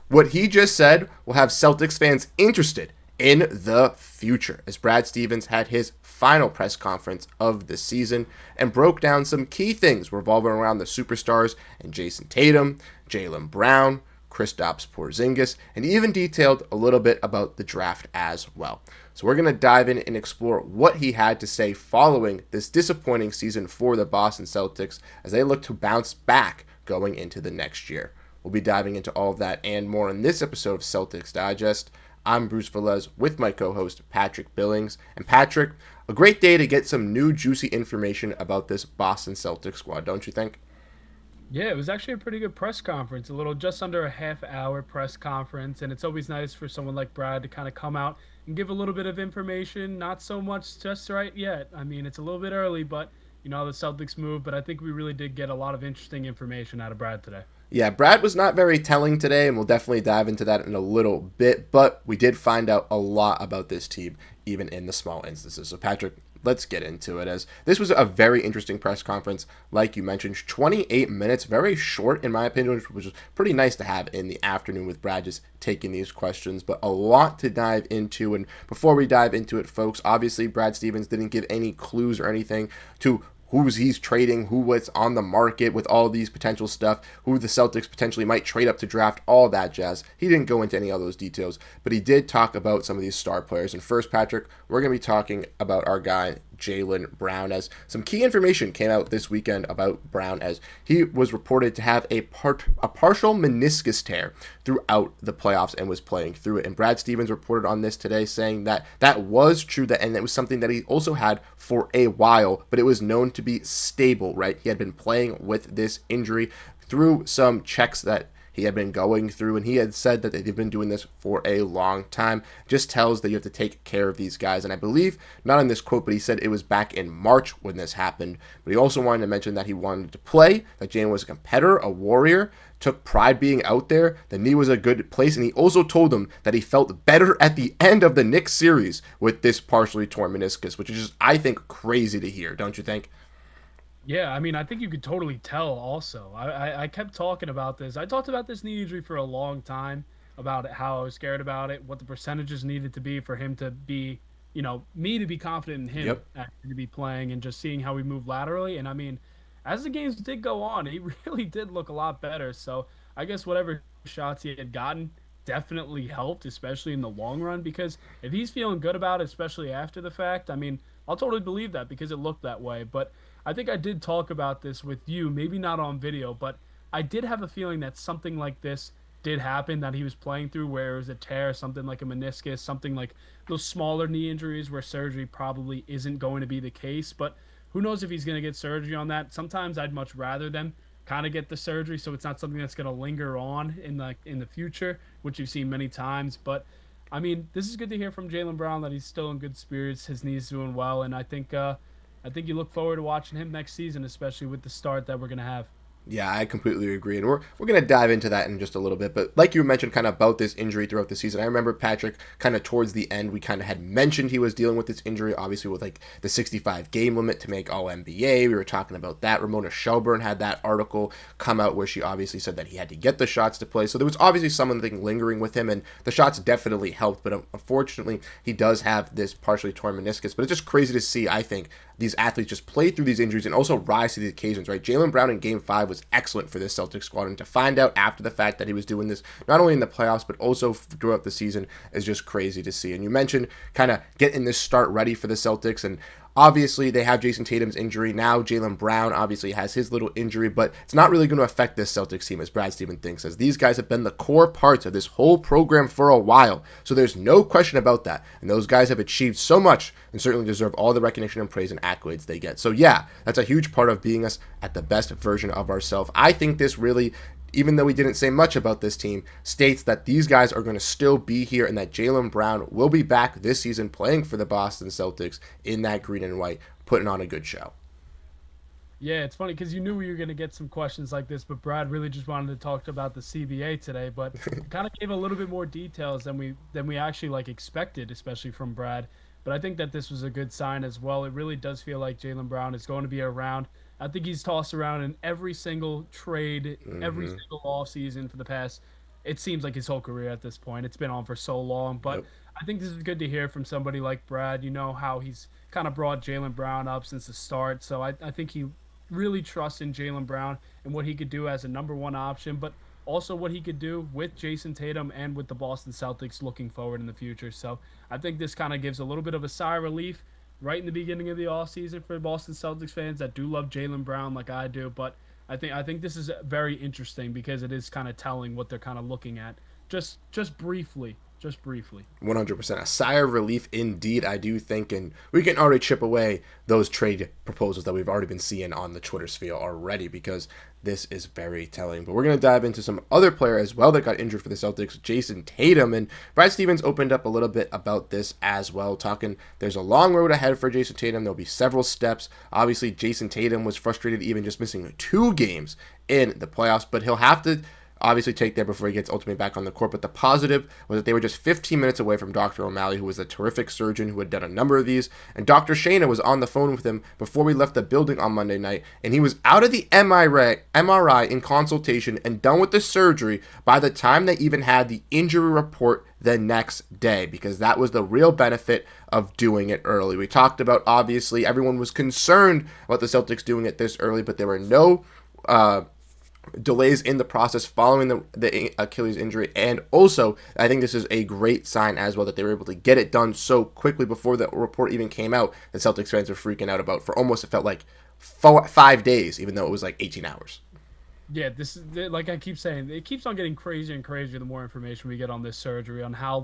What he just said will have Celtics fans interested in the future, as Brad Stevens had his final press conference of the season and broke down some key things revolving around the superstars and Jayson Tatum, Jaylen Brown, Kristaps Porziņģis, and even detailed a little bit about the draft as well. So we're going to dive in and explore what he had to say following this disappointing season for the Boston Celtics as they look to bounce back going into the next year. We'll be diving into all of that and more in this episode of Celtics Digest. I'm Bruce Veliz with my co-host Patrick Billings. And Patrick, a great day to get some new juicy information about this Boston Celtics squad, don't you think? Yeah, it was actually a pretty good press conference, a little just under a half hour press conference. And it's always nice for someone like Brad to kind of come out and give a little bit of information, not so much just right yet. I mean, it's a little bit early, but you know, the Celtics move. But I think we really did get a lot of interesting information out of Brad today. Yeah, Brad was not very telling today, and we'll definitely dive into that in a little bit, but we did find out a lot about this team, even in the small instances. So, Patrick, let's get into it, as this was a very interesting press conference, like you mentioned, 28 minutes, very short, in my opinion, which was pretty nice to have in the afternoon with Brad just taking these questions, but a lot to dive into. And before we dive into it, folks, obviously, Brad Stevens didn't give any clues or anything to who's he's trading, who was on the market with all these potential stuff, who the Celtics potentially might trade up to draft, all that jazz. He didn't go into any of those details, but he did talk about some of these star players. And first, Patrick, we're going to be talking about our guy, Jaylen Brown, as some key information came out this weekend about Brown, as he was reported to have a partial meniscus tear throughout the playoffs and was playing through it. And Brad Stevens reported on this today, saying that that was true, that and it was something that he also had for a while, but it was known to be stable, right? He had been playing with this injury through some checks that he had been going through, and he had said that they've been doing this for a long time. Just tells that you have to take care of these guys. And I believe, not in this quote, but he said it was back in March when this happened. But he also wanted to mention that he wanted to play, that Jaylen was a competitor, a warrior, took pride being out there, the knee was a good place, and he also told them that he felt better at the end of the Knicks series with this partially torn meniscus, which is just, I think, crazy to hear, don't you think? Yeah, I mean, I think you could totally tell also. I kept talking about this. I talked about this knee injury for a long time, about how I was scared about it, what the percentages needed to be for him to be, me to be confident in him Yep. actually to be playing and just seeing how we move laterally. And I mean, as the games did go on, he really did look a lot better. So I guess whatever shots he had gotten definitely helped, especially in the long run, because if he's feeling good about it, especially after the fact, I mean, I'll totally believe that because it looked that way. But I think I did talk about this with you, maybe not on video, but I did have a feeling that something like this did happen that he was playing through, where it was a tear, something like a meniscus, something like those smaller knee injuries where surgery probably isn't going to be the case. But who knows if he's going to get surgery on that? Sometimes I'd much rather them kind of get the surgery so it's not something that's going to linger on in the future, which you've seen many times. But I mean, this is good to hear from Jaylen Brown that he's still in good spirits. His knee's doing well, and I think you look forward to watching him next season, especially with the start that we're gonna have. Yeah, I completely agree. And we're going to dive into that in just a little bit. But like you mentioned kind of about this injury throughout the season, I remember Patrick kind of towards the end, we kind of had mentioned he was dealing with this injury, obviously with like the 65 game limit to make all NBA. We were talking about that. Ramona Shelburne had that article come out where she obviously said that he had to get the shots to play. So there was obviously something lingering with him, and the shots definitely helped. But unfortunately, he does have this partially torn meniscus. But it's just crazy to see, I think, these athletes just play through these injuries and also rise to the occasions, right? Jaylen Brown in Game 5 was excellent for this Celtics squad, and to find out after the fact that he was doing this not only in the playoffs but also throughout the season is just crazy to see. And you mentioned kind of getting this start ready for the Celtics, and obviously they have Jayson Tatum's injury. Now Jaylen Brown obviously has his little injury, but it's not really going to affect this Celtics team, as Brad Stevens thinks, as these guys have been the core parts of this whole program for a while. So there's no question about that. And those guys have achieved so much and certainly deserve all the recognition and praise and accolades they get. So yeah, that's a huge part of being us at the best version of ourselves. I think this really, even though we didn't say much about this team, states that these guys are going to still be here and that Jaylen Brown will be back this season playing for the Boston Celtics in that green and white, putting on a good show. Yeah, it's funny because you knew we were going to get some questions like this, but Brad really just wanted to talk about the CBA today, but kind of gave a little bit more details than we actually like expected, especially from Brad. But I think that this was a good sign as well. It really does feel like Jaylen Brown is going to be around. I think he's tossed around in every single trade, every Hmm. single offseason for the past it seems like his whole career at this point. It's been on for so long, but Yep. I think this is good to hear from somebody like Brad. You know how he's kind of brought Jaylen Brown up since the start, so I think he really trusts in Jaylen Brown and what he could do as a number one option, but also what he could do with Jayson Tatum and with the Boston Celtics looking forward in the future. So I think this kind of gives a little bit of a sigh of relief right in the beginning of the offseason for Boston Celtics fans that do love Jaylen Brown like I do, but I think this is very interesting because it is kind of telling what they're kind of looking at. Just briefly, just briefly. 100%. A sigh of relief indeed, I do think. And we can already chip away those trade proposals that we've already been seeing on the Twitter sphere already because this is very telling. But we're going to dive into some other player as well that got injured for the Celtics, Jayson Tatum. And Brad Stevens opened up a little bit about this as well, talking there's a long road ahead for Jayson Tatum. There'll be several steps. Obviously, Jayson Tatum was frustrated even just missing 2 games in the playoffs, but he'll have to obviously take there before he gets ultimately back on the court. But the positive was that they were just 15 minutes away from Dr. O'Malley, who was a terrific surgeon who had done a number of these. And Dr. Shana was on the phone with him before we left the building on Monday night. And he was out of the MRI in consultation and done with the surgery by the time they even had the injury report the next day, because that was the real benefit of doing it early. We talked about, obviously, everyone was concerned about the Celtics doing it this early, but there were no delays in the process following the Achilles injury. And also, I think this is a great sign as well that they were able to get it done so quickly before the report even came out that Celtics fans were freaking out about for almost, it felt like 5 days, even though it was like 18 hours. Yeah, this is like I keep saying, it keeps on getting crazier and crazier the more information we get on this surgery, on how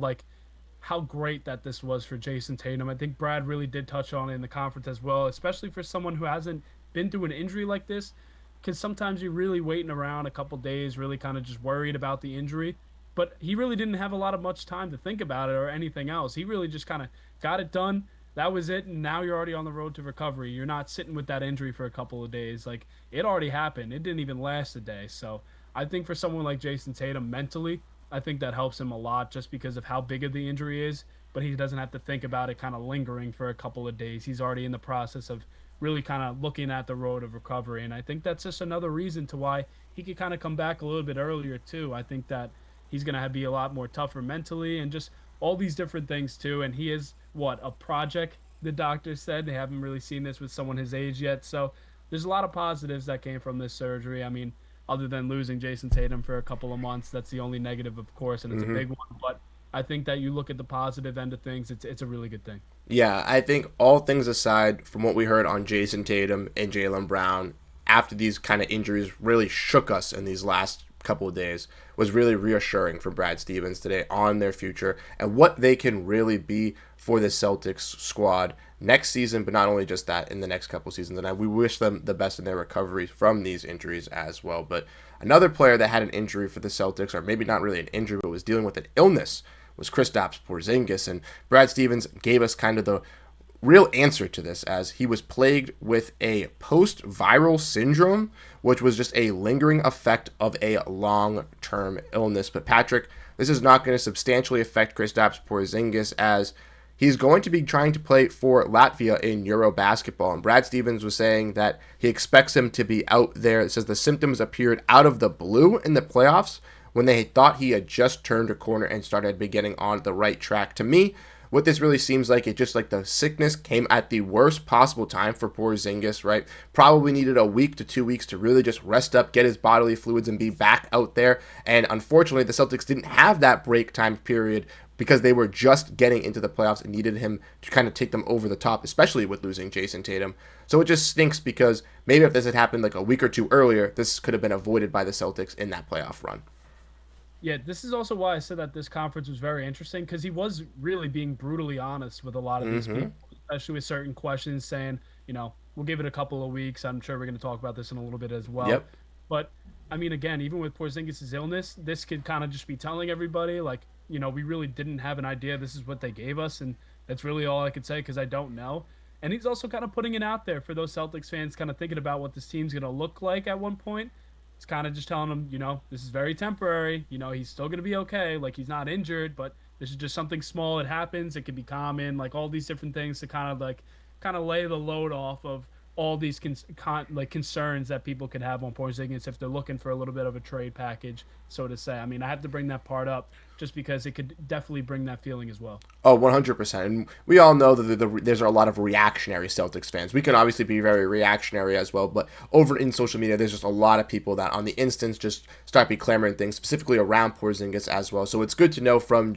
great that this was for Jayson Tatum. I think Brad really did touch on it in the conference as well, especially for someone who hasn't been through an injury like this, because sometimes you're really waiting around a couple days, really kind of just worried about the injury. But he really didn't have a lot of much time to think about it or anything else. He really just kind of got it done. That was it, and now you're already on the road to recovery. You're not sitting with that injury for a couple of days. Like, it already happened. It didn't even last a day. So I think for someone like Jayson Tatum mentally, I think that helps him a lot just because of how big of the injury is. But he doesn't have to think about it kind of lingering for a couple of days. He's already in the process of really kind of looking at the road of recovery. And I think that's just another reason to why he could kind of come back a little bit earlier, too. I think that he's going to be a lot more tougher mentally and just all these different things, too. And he is, a project, the doctor said. They haven't really seen this with someone his age yet. So there's a lot of positives that came from this surgery. I mean, other than losing Jayson Tatum for a couple of months, that's the only negative, of course, and it's a big one. But I think that you look at the positive end of things, it's a really good thing. Yeah, I think all things aside from what we heard on Jayson Tatum and Jaylen Brown after these kind of injuries really shook us in these last couple of days was really reassuring for Brad Stevens today on their future and what they can really be for the Celtics squad next season, but not only just that, in the next couple seasons. And we wish them the best in their recovery from these injuries as well. But another player that had an injury for the Celtics, or maybe not really an injury, but was dealing with an illness, was Kristaps Porziņģis, and Brad Stevens gave us kind of the real answer to this, as he was plagued with a post-viral syndrome, which was just a lingering effect of a long-term illness. But Patrick, this is not going to substantially affect Kristaps Porziņģis, as he's going to be trying to play for Latvia in Euro basketball. And Brad Stevens was saying that he expects him to be out there. It says the symptoms appeared out of the blue in the playoffs when they thought he had just turned a corner and started beginning on the right track. To me, what this really seems like, it just like the sickness came at the worst possible time for Porzingis, right? Probably needed a week to 2 weeks to really just rest up, get his bodily fluids, and be back out there. And unfortunately, the Celtics didn't have that break time period because they were just getting into the playoffs and needed him to kind of take them over the top, especially with losing Jayson Tatum. So it just stinks because maybe if this had happened like a week or two earlier, this could have been avoided by the Celtics in that playoff run. Yeah, this is also why I said that this conference was very interesting, because he was really being brutally honest with a lot of these people, especially with certain questions, saying, we'll give it a couple of weeks. I'm sure we're going to talk about this in a little bit as well. Yep. But, I mean, again, even with Porzingis' illness, this could kind of just be telling everybody, like, we really didn't have an idea. This is what they gave us, and that's really all I could say because I don't know. And he's also kind of putting it out there for those Celtics fans kind of thinking about what this team's going to look like at one point. It's kind of just telling them, this is very temporary. He's still going to be okay. Like, he's not injured, but this is just something small. It happens. It can be common, like all these different things to kind of lay the load off of all these concerns that people could have on Porzingis if they're looking for a little bit of a trade package, so to say. I mean, I have to bring that part up just because it could definitely bring that feeling as well. Oh, 100%. And we all know that there's a lot of reactionary Celtics fans. We can obviously be very reactionary as well, but over in social media, there's just a lot of people that on the instance just start be clamoring things, specifically around Porzingis as well. So it's good to know from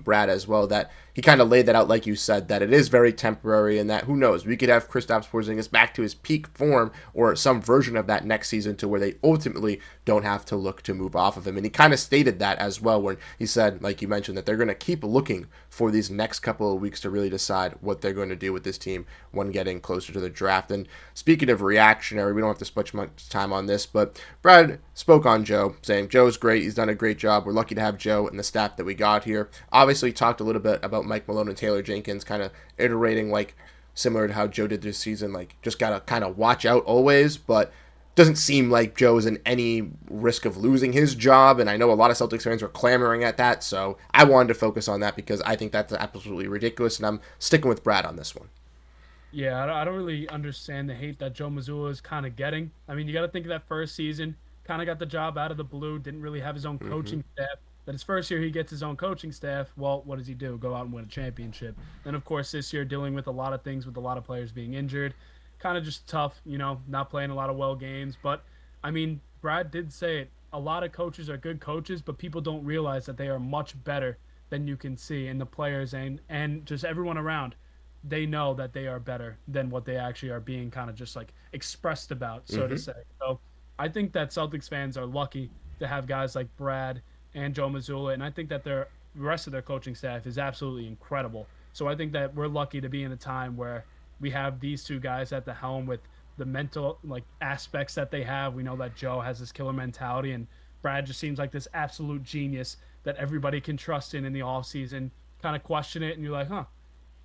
Brad as well that he kind of laid that out, like you said, that it is very temporary and that who knows, we could have Kristaps Porziņģis back to his peak form or some version of that next season to where they ultimately don't have to look to move off of him. And he kind of stated that as well when he said, like you mentioned, that they're going to keep looking for these next couple of weeks to really decide what they're going to do with this team when getting closer to the draft. And speaking of reactionary, we don't have to spend much time on this, but Brad spoke on Joe, saying Joe's great. He's done a great job. We're lucky to have Joe and the staff that we got here. Obviously, talked a little bit about Mike Malone and Taylor Jenkins, kind of iterating like similar to how Joe did this season, like just got to kind of watch out always, but doesn't seem like Joe's in any risk of losing his job, and I know a lot of Celtics fans were clamoring at that, so I wanted to focus on that because I think that's absolutely ridiculous, and I'm sticking with Brad on this one. Yeah, I don't really understand the hate that Joe Mazzulla is kind of getting. I mean, you got to think of that first season, kind of got the job out of the blue, didn't really have his own coaching staff. Then his first year, he gets his own coaching staff. Well, what does he do? Go out and win a championship. Then, of course, this year, dealing with a lot of things with a lot of players being injured. Kind of just tough, not playing a lot of well games. But, I mean, Brad did say it. A lot of coaches are good coaches, but people don't realize that they are much better than you can see. And the players and just everyone around, they know that they are better than what they actually are being kind of just like expressed about, so to say. So I think that Celtics fans are lucky to have guys like Brad and Joe Mazzulla, and I think that the rest of their coaching staff is absolutely incredible. So I think that we're lucky to be in a time where we have these two guys at the helm with the mental aspects that they have. We know that Joe has this killer mentality, and Brad just seems like this absolute genius that everybody can trust in the offseason. Kind of question it, and you're like, huh,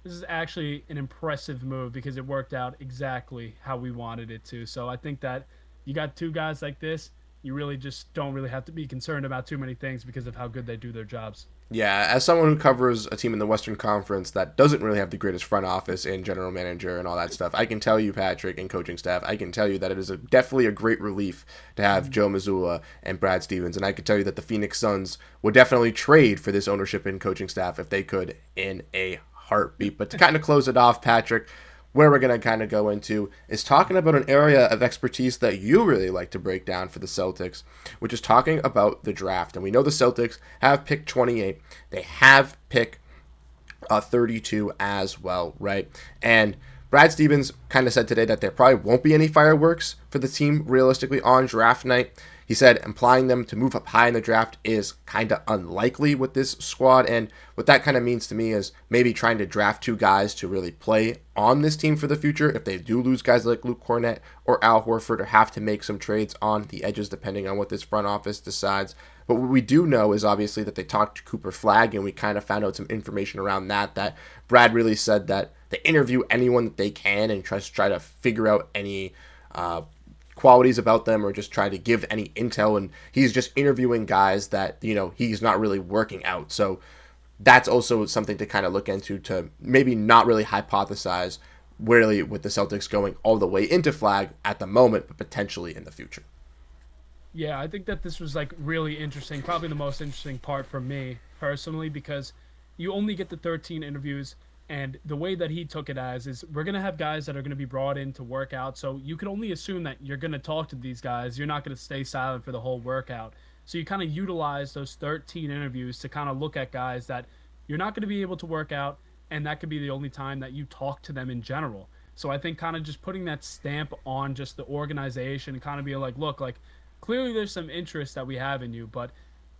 this is actually an impressive move because it worked out exactly how we wanted it to. So I think that you got two guys like this, you really just don't really have to be concerned about too many things because of how good they do their jobs. Yeah, as someone who covers a team in the Western Conference that doesn't really have the greatest front office and general manager and all that stuff, I can tell you, Patrick, and coaching staff, I can tell you that it is definitely a great relief to have Joe Mazzulla and Brad Stevens. And I can tell you that the Phoenix Suns would definitely trade for this ownership and coaching staff if they could in a heartbeat. But to kind of close it off, Patrick, where we're going to kind of go into is talking about an area of expertise that you really like to break down for the Celtics, which is talking about the draft. And we know the Celtics have picked 28. They have picked 32 as well, right? And Brad Stevens kind of said today that there probably won't be any fireworks for the team realistically on draft night. He said implying them to move up high in the draft is kind of unlikely with this squad. And what that kind of means to me is maybe trying to draft two guys to really play on this team for the future. If they do lose guys like Luke Kornet or Al Horford or have to make some trades on the edges depending on what this front office decides. But what we do know is obviously that they talked to Cooper Flagg, and we kind of found out some information around that Brad really said that they interview anyone that they can and try to figure out any qualities about them or just try to give any intel, and he's just interviewing guys that he's not really working out. So that's also something to kind of look into to maybe not really hypothesize really with the Celtics going all the way into Flagg at the moment, but potentially in the future. Yeah, I think that this was really interesting, probably the most interesting part for me personally, because you only get the 13 interviews. And the way that he took it as is we're going to have guys that are going to be brought in to work out. So you can only assume that you're going to talk to these guys. You're not going to stay silent for the whole workout. So you kind of utilize those 13 interviews to kind of look at guys that you're not going to be able to work out. And that could be the only time that you talk to them in general. So I think kind of just putting that stamp on just the organization and kind of be like, look, clearly there's some interest that we have in you, but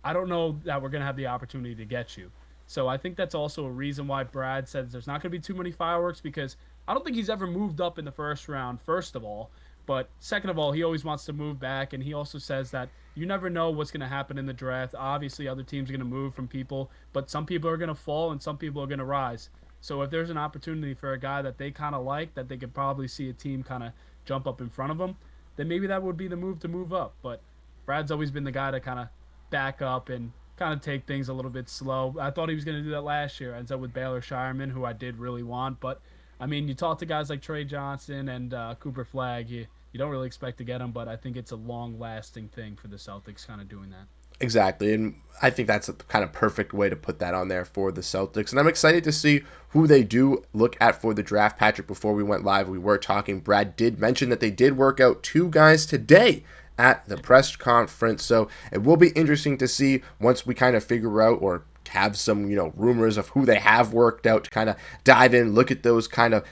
I don't know that we're going to have the opportunity to get you. So I think that's also a reason why Brad says there's not going to be too many fireworks, because I don't think he's ever moved up in the first round, first of all. But second of all, he always wants to move back, and he also says that you never know what's going to happen in the draft. Obviously, other teams are going to move from people, but some people are going to fall and some people are going to rise. So if there's an opportunity for a guy that they kind of like, that they could probably see a team kind of jump up in front of them, then maybe that would be the move to move up. But Brad's always been the guy to kind of back up and kind of take things a little bit slow. I thought he was going to do that last year. Ends up with Baylor Shireman, who I did really want, but I mean, you talk to guys like Trey Johnson and Cooper Flagg, you don't really expect to get them, but I think it's a long-lasting thing for the Celtics kind of doing that. Exactly, and I think that's a kind of perfect way to put that on there for the Celtics. And I'm excited to see who they do look at for the draft. Patrick, before we went live, we were talking. Brad did mention that they did work out 2 guys today at the press conference, so it will be interesting to see once we kind of figure out or have some, rumors of who they have worked out, to kind of dive in, look at those kind of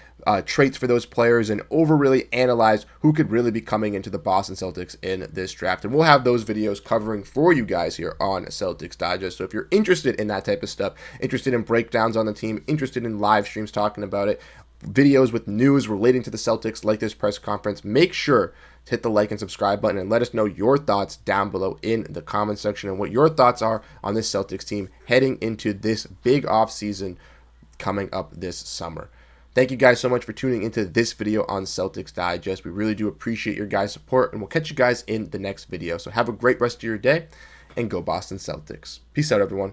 traits for those players, and really analyze who could really be coming into the Boston Celtics in this draft. And we'll have those videos covering for you guys here on Celtics Digest. So if you're interested in that type of stuff, interested in breakdowns on the team, interested in live streams talking about it, videos with news relating to the Celtics like this press conference, make sure to hit the like and subscribe button and let us know your thoughts down below in the comment section and what your thoughts are on this Celtics team heading into this big off season coming up this summer. Thank you guys so much for tuning into this video on Celtics Digest. We really do appreciate your guys' support, and we'll catch you guys in the next video. So have a great rest of your day, and go Boston Celtics. Peace out, everyone.